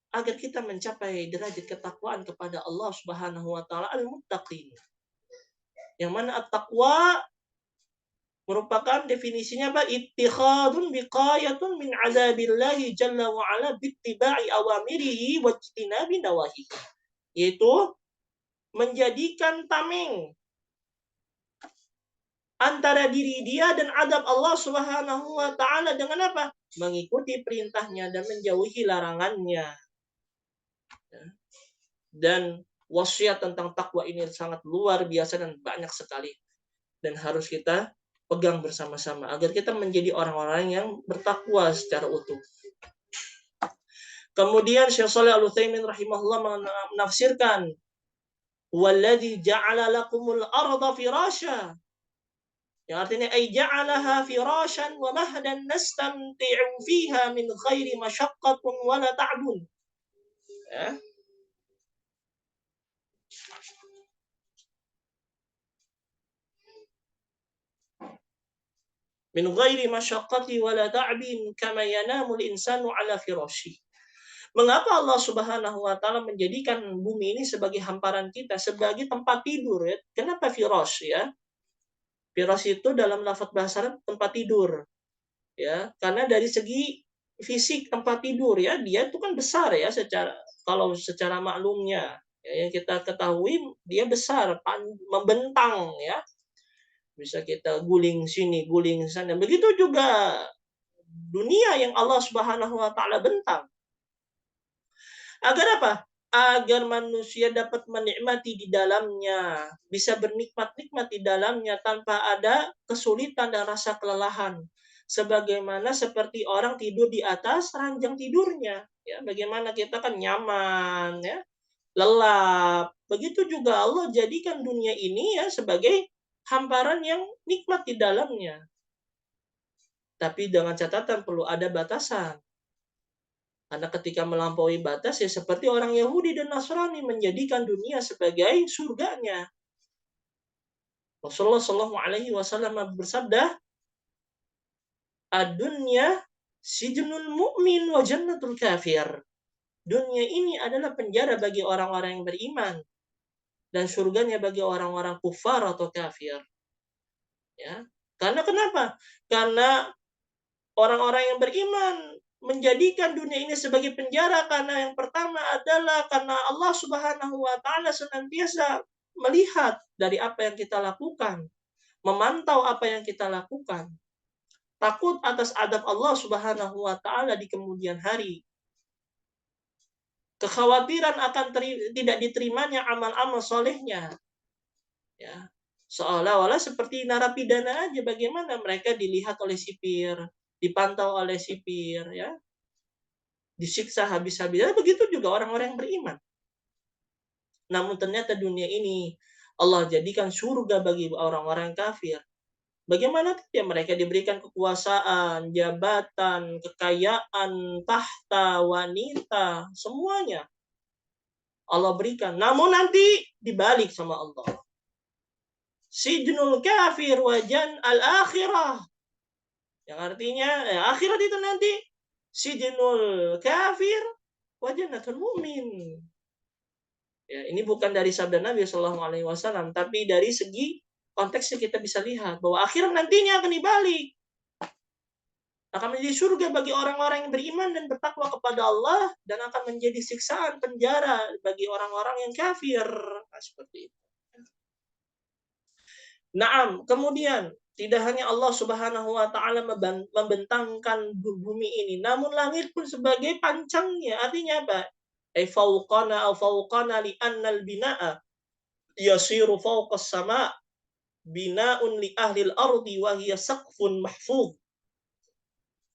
agar kita mencapai derajat ketakwaan kepada Allah Subhanahu wa taala al-muttaqin. Yang mana at-taqwa merupakan definisinya apa? Ittikhadun biqayatun min azabillahi jalla wa ala bittiba'i awamirihi wa ijtinabi nawahi. Yaitu menjadikan tameng antara diri dia dan adab Allah Subhanahu wa taala dengan apa? Mengikuti perintahnya dan menjauhi larangannya. Dan wasiat tentang takwa ini sangat luar biasa dan banyak sekali. Dan harus kita pegang bersama-sama agar kita menjadi orang-orang yang bertakwa secara utuh. Kemudian Syekh Shalih Al-Utsaimin rahimahullah menafsirkan walladzi ja'ala lakumul arda firasya. Yang artinya ay ja'alaha firasyan wa mahdan nastamti'u fiha min ghairi masyaqqatin wala ta'bun. Ya. Min ghairi masyaqqati wala ta'bin kama yanamul insanu ala firasyi. Mengapa Allah Subhanahu wa taala menjadikan bumi ini sebagai hamparan kita, sebagai tempat tidur ya? Kenapa firas ya? Firas itu dalam lafaz bahasa Arab tempat tidur. Ya, karena dari segi fisik tempat tidur ya, dia itu kan besar ya kalau secara maklumnya. Ya, yang kita ketahui dia besar, membentang ya. Bisa kita guling sini, guling sana. Begitu juga dunia yang Allah Subhanahu wa taala bentang. Agar apa? Agar manusia dapat menikmati di dalamnya, bisa bernikmat-nikmat di dalamnya tanpa ada kesulitan dan rasa kelelahan. Sebagaimana seperti orang tidur di atas ranjang tidurnya, ya, bagaimana kita kan nyaman, ya, lelap. Begitu juga Allah jadikan dunia ini ya sebagai hamparan yang nikmat di dalamnya. Tapi dengan catatan perlu ada batasan. Karena ketika melampaui batas ya seperti orang Yahudi dan Nasrani menjadikan dunia sebagai surganya. Rasulullah Shallallahu Alaihi Wasallam bersabda, "Ad-dunya sijnul mu'min wa jannatul kafir." Dunia ini adalah penjara bagi orang-orang yang beriman dan surganya bagi orang-orang kufar atau kafir. Ya, karena kenapa? Karena orang-orang yang beriman menjadikan dunia ini sebagai penjara karena yang pertama adalah karena Allah Subhanahu wa taala senantiasa melihat dari apa yang kita lakukan, memantau apa yang kita lakukan. Takut atas adab Allah Subhanahu wa taala di kemudian hari. Kekhawatiran akan tidak diterimanya amal-amal solehnya. Ya. Seolah-olah seperti narapidana aja, bagaimana mereka dilihat oleh sipir, dipantau oleh sipir, ya, disiksa habis-habisan. Begitu juga orang-orang yang beriman. Namun ternyata dunia ini Allah jadikan surga bagi orang-orang kafir. Bagaimana tidak mereka diberikan kekuasaan, jabatan, kekayaan, tahta, wanita, semuanya Allah berikan. Namun nanti dibalik sama Allah. Sijnul kafir wajan al-akhirah. Yang artinya akhirat itu nanti sijnul kafir wa jannatul mu'min. Ya, ini bukan dari sabda Nabi Shallallahu Alaihi Wasallam, tapi dari segi konteksnya kita bisa lihat bahwa akhirat nantinya akan dibalik, akan menjadi surga bagi orang-orang yang beriman dan bertakwa kepada Allah, dan akan menjadi siksaan penjara bagi orang-orang yang kafir. Nah, seperti itu. Naam, kemudian tidak hanya Allah Subhanahu wa taala membentangkan bumi ini, namun langit pun sebagai pancangnya. Artinya apa? Fawqana aw fawqana li anna al-bina'a yasiru fawqa as-sama' bina'un li ahli al-ardi wa hiya saqfun mahfuz.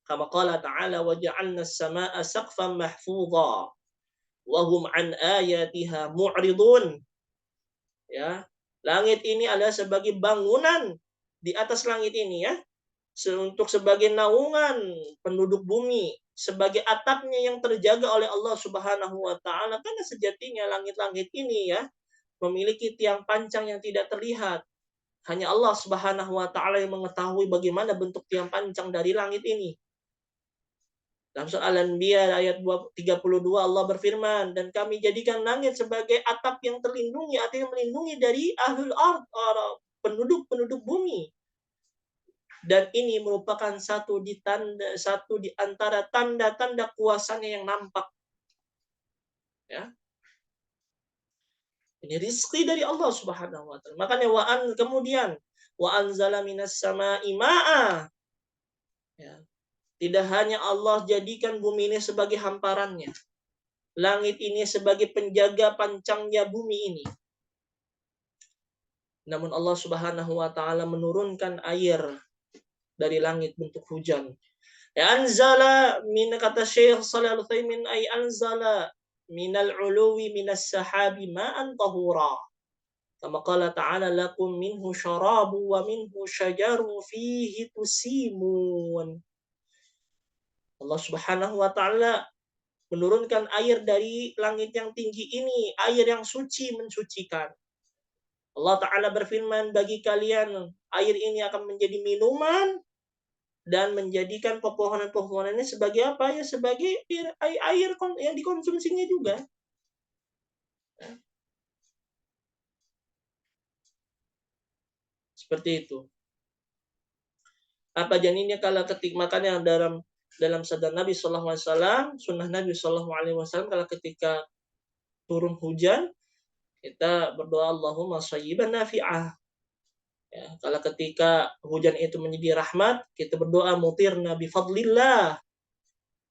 Kama qala ta'ala wa ja'alna as-sama'a saqfan mahfudha wa hum an ayatiha mu'ridun. Ya, langit ini adalah sebagai bangunan di atas langit ini ya, untuk sebagai naungan penduduk bumi, sebagai atapnya yang terjaga oleh Allah Subhanahu wa taala. Karena sejatinya langit-langit ini ya memiliki tiang pancang yang tidak terlihat. Hanya Allah Subhanahu wa taala yang mengetahui bagaimana bentuk tiang pancang dari langit ini. Dalam surah Al-Anbiya ayat 32 Allah berfirman, dan kami jadikan langit sebagai atap yang terlindungi, artinya melindungi dari ahlul ard, penduduk bumi. Dan ini merupakan satu di antara tanda-tanda kuasanya yang nampak. Ya. Ini rizki dari Allah Subhanahu wa taala. Makanya kemudian wa anzala minas sama'i ma'a. Ya. Tidak hanya Allah jadikan bumi ini sebagai hamparannya. Langit ini sebagai penjaga pancangnya bumi ini. Namun Allah Subhanahu wa taala menurunkan air dari langit bentuk hujan. Anzala min, kata Syekh Shalih Al-Utsaimin, ay anzala minal uluwi minas sahabi ma'an tahura. Kama qala ta'ala lakum minhu syarabu wa minhu syajaru fihi tusimun. Allah Subhanahu wa taala menurunkan air dari langit yang tinggi ini, air yang suci mensucikan. Allah Ta'ala berfirman, bagi kalian air ini akan menjadi minuman dan menjadikan pepohonan-pepohonan ini sebagai apa ya? Sebagai air yang dikonsumsinya juga. Seperti itu. Apa janinnya kalau makanya dalam sabda Nabi SAW, sunnah Nabi SAW, kalau ketika turun hujan, kita berdoa Allahumma shayyiban nafi'ah. Ya, kalau ketika hujan itu menjadi rahmat, kita berdoa mutirna bi fadlillah.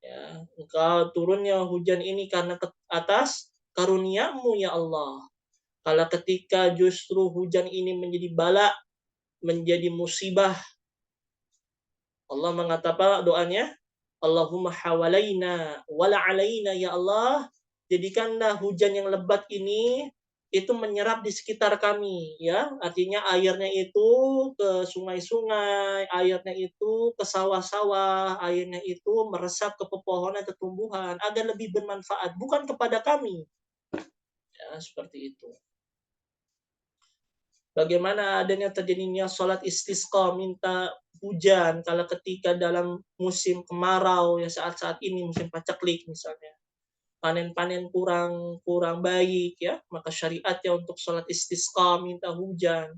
Ya, engkau turunnya hujan ini karena ke atas karuniamu ya Allah. Kalau ketika justru hujan ini menjadi bala, menjadi musibah, Allah mengatakan doanya, Allahumma hawalaina wala alaina ya Allah, jadikanlah hujan yang lebat ini itu menyerap di sekitar kami, ya, artinya airnya itu ke sungai-sungai, airnya itu ke sawah-sawah, airnya itu meresap ke pepohonan, ke tumbuhan agar lebih bermanfaat, bukan kepada kami, ya, seperti itu. Bagaimana adanya terjadinya sholat istisqa, minta hujan kalau ketika dalam musim kemarau, ya, saat-saat ini musim paceklik misalnya, panen-panen kurang baik, ya, maka syariatnya untuk sholat istisqa, minta hujan,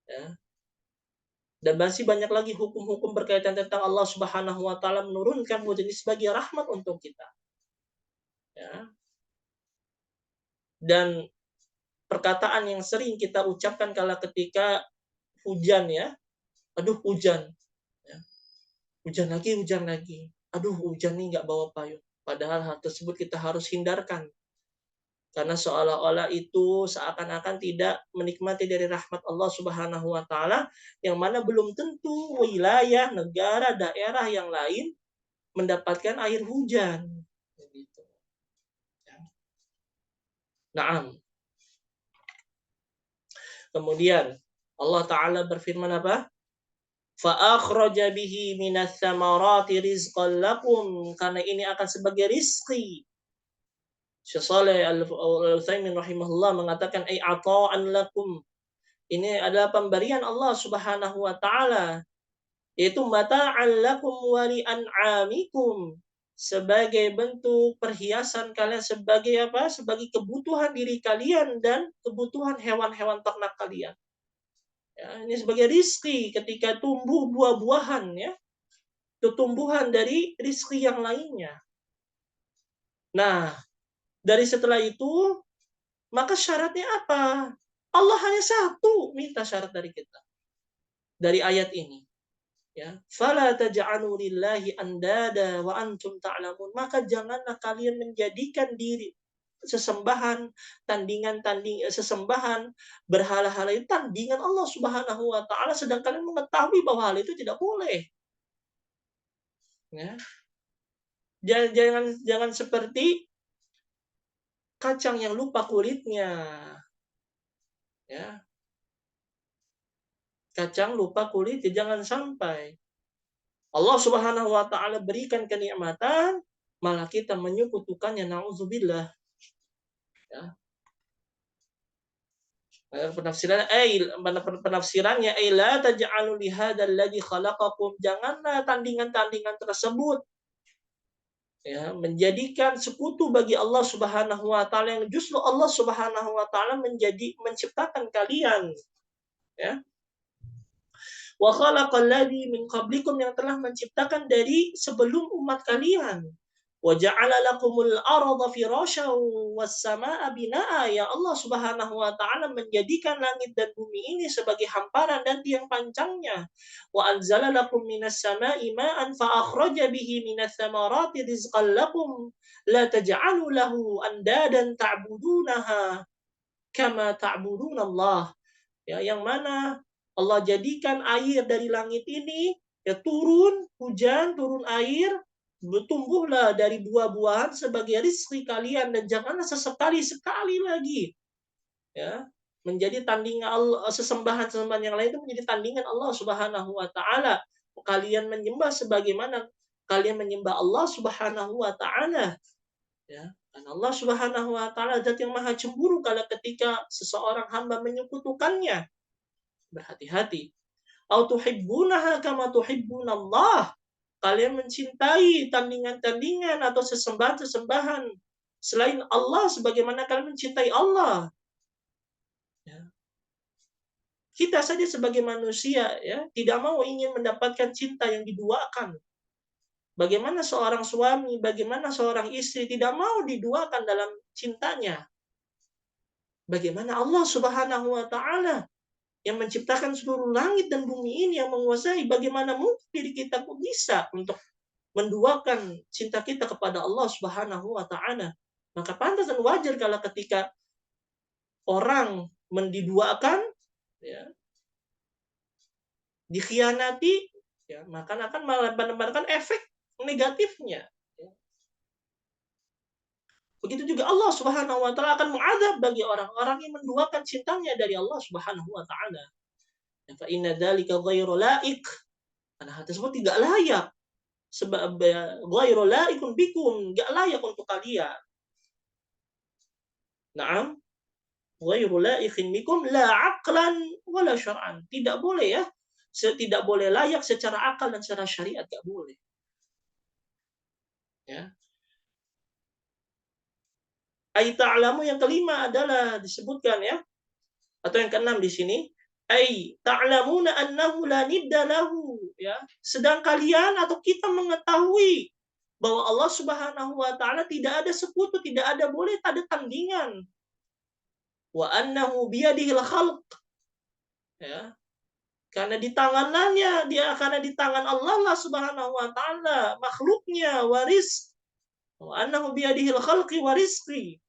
ya. Dan masih banyak lagi hukum-hukum berkaitan tentang Allah Subhanahu wa taala menurunkan hujan ini sebagai rahmat untuk kita, ya. Dan perkataan yang sering kita ucapkan kala ketika hujan, ya, aduh hujan, ya. Hujan lagi, aduh hujan nih nggak bawa payung. Padahal hal tersebut kita harus hindarkan. Karena seolah-olah itu seakan-akan tidak menikmati dari rahmat Allah Subhanahu wa taala, yang mana belum tentu wilayah, negara, daerah yang lain mendapatkan air hujan. Begitu. Naam. Kemudian Allah Ta'ala berfirman apa? Fa'akhraja bihi minas samarati rizqan lakum. Karena ini akan sebagai rizki. Syekh Shalih Al-Utsaimin rahimahullah mengatakan ai ata'an lakum. Ini adalah pemberian Allah Subhanahu wa taala, yaitu mata'an lakum wa li an'amikum, sebagai bentuk perhiasan kalian, sebagai apa? Sebagai kebutuhan diri kalian dan kebutuhan hewan-hewan ternak kalian. Ya, ini sebagai rizki ketika tumbuh buah-buahan, ya. Itu tumbuhan dari rizki yang lainnya. Nah, dari setelah itu, maka syaratnya apa? Allah hanya satu minta syarat dari kita. Dari ayat ini. Ya, fala taj'alu lillahi andada wa antum ta'lamun. Maka janganlah kalian menjadikan diri sesembahan, sesembahan, berhala-hala itu tandingan Allah Subhanahu wa taala, sedang kalian mengetahui bahwa hal itu tidak boleh. Ya. Jangan seperti kacang yang lupa kulitnya. Ya. Kacang lupa kulit, jangan sampai Allah Subhanahu wa taala berikan kenikmatan malah kita menyekutukannya, nauzubillah. Ya. Penafsirannya la taj'alu li hadzal ladzi khalaqakum, janganlah tandingan-tandingan tersebut ya, menjadikan sekutu bagi Allah Subhanahu wa taala, yang justru Allah Subhanahu wa taala menciptakan kalian, ya. Wa khalaqal ladzi min qablikum, yang telah menciptakan dari sebelum umat kalian. Wa ja'ala lakumul arda firasyan was samaa'a binaa'a, ya Allah Subhanahu wa taala menjadikan langit dan bumi ini sebagai hamparan dan tiang pancangnya. Wa anzala lakum minas samaa'i ma'an fa akhraja bihi minats tsamarati rizqan lakum la taj'alu lahu andadan ta'budunaha kama ta'budunallah. Ya, yang mana Allah jadikan air dari langit ini, ya, turun hujan, turun air, bertumbuhlah dari buah-buahan sebagai rizki kalian, dan janganlah sesekali-sekali lagi, ya, menjadi tandingan Allah, sesembahan-sesembahan yang lain itu menjadi tandingan Allah Subhanahu wa taala. Kalian menyembah sebagaimana kalian menyembah Allah Subhanahu wa taala, ya. Dan Allah Subhanahu wa taala zat yang maha cemburu kalau ketika seseorang hamba menyekutukannya. Berhati-hati. Au tuhibbunaha kama tuhibbunallah. Kalian mencintai tandingan-tandingan atau sesembahan-sesembahan selain Allah sebagaimana kalian mencintai Allah. Ya. Kita saja sebagai manusia, ya, tidak mau ingin mendapatkan cinta yang diduakan. Bagaimana seorang suami, bagaimana seorang istri tidak mau diduakan dalam cintanya. Bagaimana Allah Subhanahu wa taala yang menciptakan seluruh langit dan bumi ini, yang menguasai, bagaimana mungkin diri kita kok bisa untuk menduakan cinta kita kepada Allah Subhanahu wa taala. Maka pantas dan wajar kalau ketika orang mendiduakan, ya, dikhianati, ya, maka akan menebarkan efek negatifnya. Ya. Begitu juga Allah Subhanahu wa taala akan mengadab bagi orang-orang yang menduakan cintanya dari Allah Subhanahu wa taala. Fa inna dzalika ghairu laik. Karena hal tersebut tidak layak. Sebab ghairu laikun bikum, enggak layak untuk kalian. Naam, ghairu laikin bikum la aqlan wala syar'an. Tidak boleh, ya. Tidak boleh layak secara akal dan secara syariat, enggak boleh. Ya. Ai ta'lamu, yang kelima adalah disebutkan, ya, atau yang keenam di sini, ai ta'lamuna annahu la nidda lahu, ya. Sedang kalian atau kita mengetahui bahwa Allah Subhanahu wa taala tidak ada sekutu, tidak ada boleh ada tandingan. Wa annahu biyadihil khalq, ya. Karena di tangannya, karena di tangan Allah lah Subhanahu wa taala makhluknya, waris. Wa annahu biyadihil khalqi wa rizqi,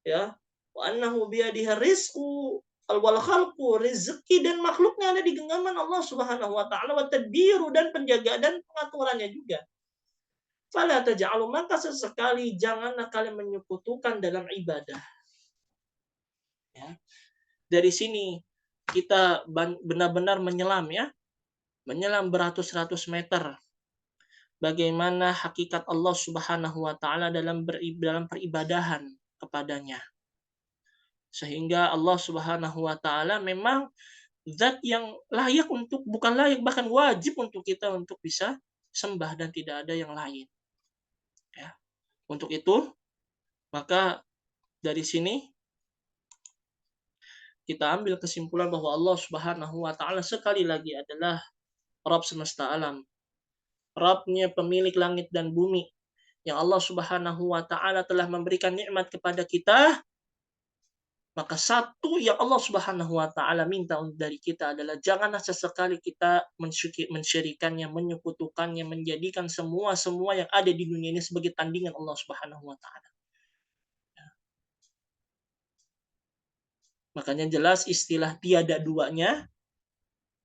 ya. Wa annahu biyadihir rizqu wal khalqu, rezeki dan makhluknya ada di genggaman Allah Subhanahu wa taala, wa tadbiru, dan penjagaan dan pengaturannya juga. Fala taj'alu, maka sesekali janganlah kalian menyekutukan dalam ibadah. Ya. Dari sini kita benar-benar menyelam, ya. Menyelam beratus-ratus meter. Bagaimana hakikat Allah Subhanahu wa taala dalam peribadahan kepadanya. Sehingga Allah Subhanahu wa taala memang zat yang layak untuk, bukan layak, bahkan wajib untuk kita untuk bisa sembah, dan tidak ada yang lain. Ya. Untuk itu, maka dari sini kita ambil kesimpulan bahwa Allah Subhanahu wa taala sekali lagi adalah Rabb semesta alam. Rabbnya pemilik langit dan bumi, yang Allah Subhanahu wa taala telah memberikan nikmat kepada kita. Maka satu yang Allah Subhanahu wa taala minta dari kita adalah janganlah sesekali kita mensyirikannya, menyekutukannya, menjadikan semua yang ada di dunia ini sebagai tandingan Allah Subhanahu wa taala. Makanya jelas istilah tiada duanya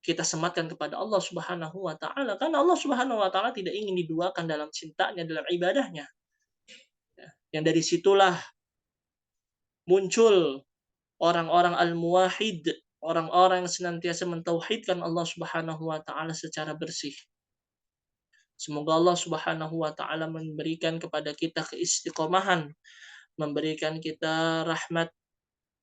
kita sematkan kepada Allah Subhanahu wa taala, karena Allah Subhanahu wa taala tidak ingin diduakan dalam cintanya, dalam ibadahnya. Yang dari situlah muncul orang-orang al-muwahhid, orang-orang yang senantiasa mentauhidkan Allah Subhanahu wa taala secara bersih. Semoga Allah Subhanahu wa taala memberikan kepada kita keistiqomahan, memberikan kita rahmat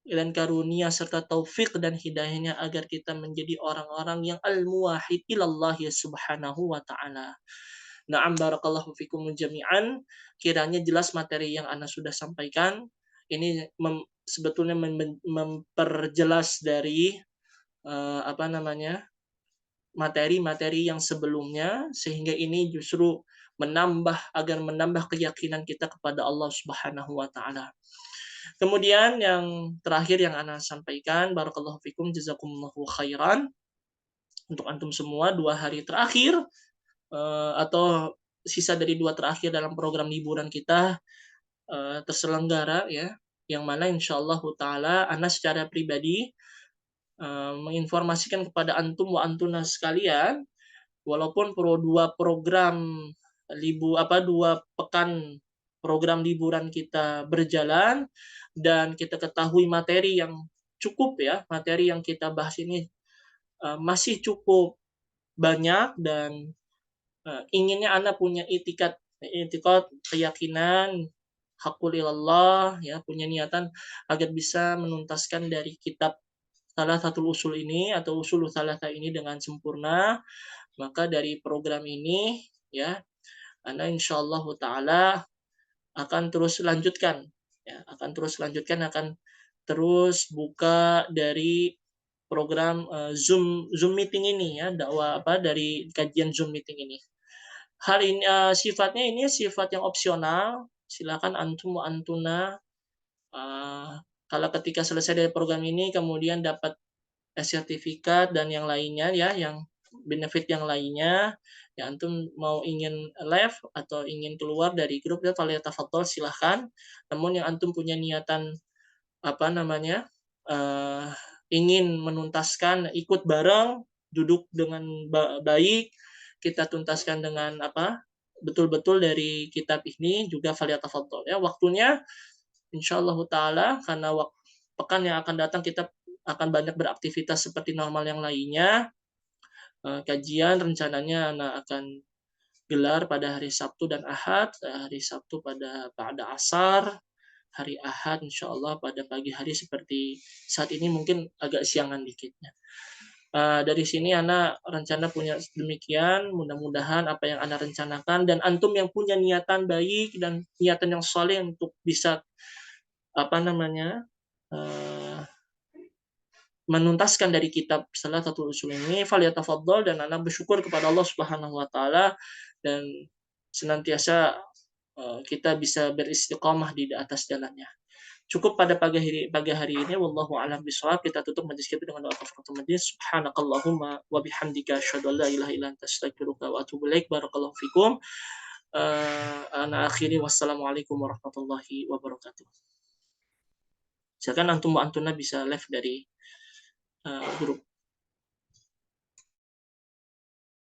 dan karunia serta taufik dan hidayahnya agar kita menjadi orang-orang yang al-muwahhid ilallah subhanahu wa ta'ala. Na'am barakallahu fikum jami'an. Kiranya jelas materi yang ana sudah sampaikan. Ini sebetulnya memperjelas dari apa namanya, materi-materi yang sebelumnya, sehingga ini justru agar menambah keyakinan kita kepada Allah Subhanahu wa taala. Kemudian yang terakhir yang ana sampaikan, barakallahu fikum jazakumullahu khairan, untuk antum semua 2 hari terakhir atau sisa dari 2 terakhir dalam program liburan kita terselenggara ya, yang mana insyaallah taala ana secara pribadi menginformasikan kepada antum wa antuna sekalian, walaupun 2 program 2 pekan program liburan kita berjalan dan kita ketahui materi yang cukup ya, materi yang kita bahas ini masih cukup banyak dan inginnya Anda punya i'tiqad, keyakinan, hakul ilallah ya, punya niatan agar bisa menuntaskan dari kitab Thalathatul Usul ini atau Ushulul Tsalatsa ini dengan sempurna. Maka dari program ini ya, Anda insyaallah taala akan terus lanjutkan ya, akan terus buka dari program Zoom meeting ini ya, dari kajian Zoom meeting ini. Hal ini sifatnya ini sifat yang opsional. Silakan antum wa antuna kalau ketika selesai dari program ini kemudian dapat sertifikat dan yang lainnya ya, yang benefit yang lainnya, ya antum mau ingin live atau ingin keluar dari grup ya falyatafadhol silahkan. Namun yang antum punya niatan apa namanya ingin menuntaskan, ikut bareng, duduk dengan baik, kita tuntaskan dengan betul-betul dari kitab ini juga falyatafadhol ya. Waktunya insyaallah taala karena pekan yang akan datang kita akan banyak beraktivitas seperti normal yang lainnya. Kajian rencananya anak akan gelar pada hari Sabtu dan Ahad. Hari Sabtu pada asar, hari Ahad insyaallah pada pagi hari seperti saat ini, mungkin agak siangan dikitnya. Dari sini Ana rencana punya demikian, mudah-mudahan apa yang Ana rencanakan dan antum yang punya niatan baik dan niatan yang soleh untuk bisa menuntaskan dari kitab Thalathatul Usul ini, falyatafadhol, dan ana bersyukur kepada Allah Subhanahu wa taala dan senantiasa kita bisa beristiqamah di atas jalannya. Cukup pada pagi hari ini, wallahu a'lam bishawab. Kita tutup majelis kita dengan doa kafaratul majelis. Subhanakallahumma wa bihamdika asyhadu an la ilaha illa anta astaghfiruka wa atubu ilaik. Barakallahu fikum. Ana akhiri wassalamualaikum warahmatullahi wabarakatuh. Silakan antum wa antuna bisa live dari grup.